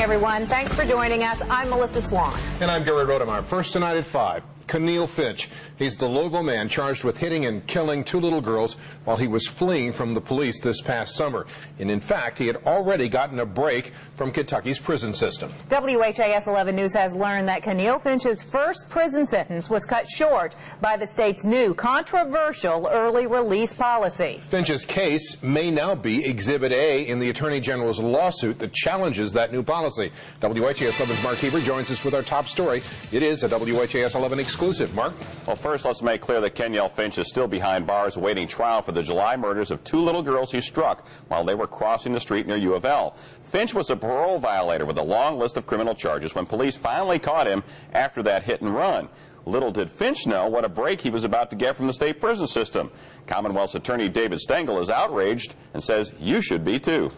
Everyone, thanks for joining us. I'm Melissa Swan. And I'm Gary Rodemeyer. First tonight at 5, Keneal Finch. He's the Louisville man charged with hitting and killing 2 little girls while he was fleeing from the police this past summer. And in fact, he had already gotten a break from Kentucky's prison system. WHAS 11 News has learned that Keneal Finch's first prison sentence was cut short by the state's new controversial early release policy. Finch's case may now be Exhibit A in the Attorney General's lawsuit that challenges that new policy. WHAS 11's Mark Heber joins us with our top story. It is a WHAS 11 exclusive. Mark? Well, first, let's make clear that Keneal Finch is still behind bars awaiting trial for the July murders of 2 little girls he struck while they were crossing the street near U of L. Finch was a parole violator with a long list of criminal charges when police finally caught him after that hit and run. Little did Finch know what a break he was about to get from the state prison system. Commonwealth's attorney David Stengel is outraged and says you should be too.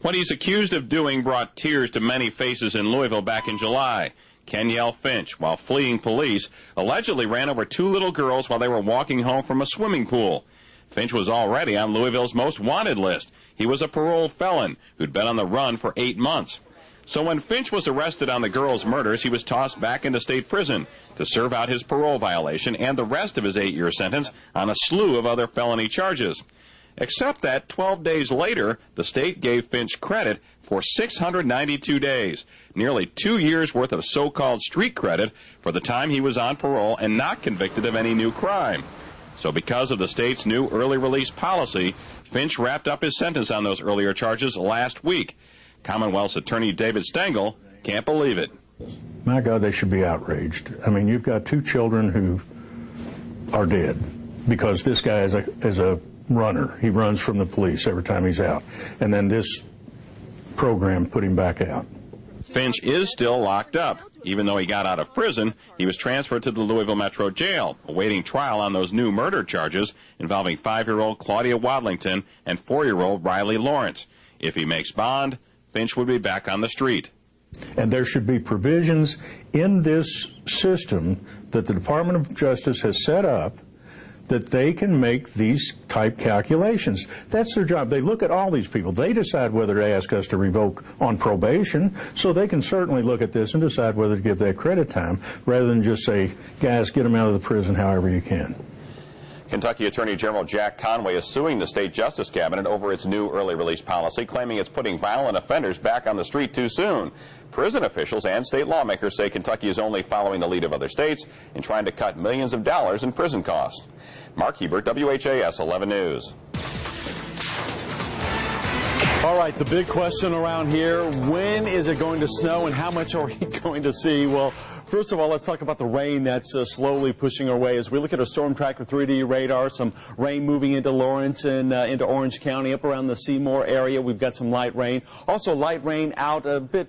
What he's accused of doing brought tears to many faces in Louisville back in July. Keneal Finch, while fleeing police, allegedly ran over 2 little girls while they were walking home from a swimming pool. Finch was already on Louisville's most wanted list. He was a paroled felon who'd been on the run for 8 months. So when Finch was arrested on the girls' murders, he was tossed back into state prison to serve out his parole violation and the rest of his 8-year sentence on a slew of other felony charges. Except that 12 days later, the state gave Finch credit for 692 days, nearly 2 years' worth of so-called street credit for the time he was on parole and not convicted of any new crime. So because of the state's new early release policy, Finch wrapped up his sentence on those earlier charges last week. Commonwealth's attorney David Stengel can't believe it. My God, they should be outraged. I mean, you've got 2 children who are dead because this guy is a runner. He runs from the police every time he's out. And then this program put him back out. Finch is still locked up. Even though he got out of prison, he was transferred to the Louisville Metro Jail, awaiting trial on those new murder charges involving 5-year-old Claudia Wadlington and 4-year-old Riley Lawrence. If he makes bond, Finch would be back on the street. And there should be provisions in this system that the Department of Justice has set up that they can make these type calculations. That's their job. They look at all these people. They decide whether to ask us to revoke on probation, so they can certainly look at this and decide whether to give that credit time rather than just say, guys, get them out of the prison however you can. Kentucky Attorney General Jack Conway is suing the state justice cabinet over its new early release policy, claiming it's putting violent offenders back on the street too soon. Prison officials and state lawmakers say Kentucky is only following the lead of other states in trying to cut millions of dollars in prison costs. Mark Hebert, WHAS 11 News. All right, the big question around here, when is it going to snow and how much are we going to see? Well, first of all, let's talk about the rain that's slowly pushing our way. As we look at our Storm Tracker 3D radar, some rain moving into Lawrence and into Orange County, up around the Seymour area. We've got some light rain. Also light rain out a bit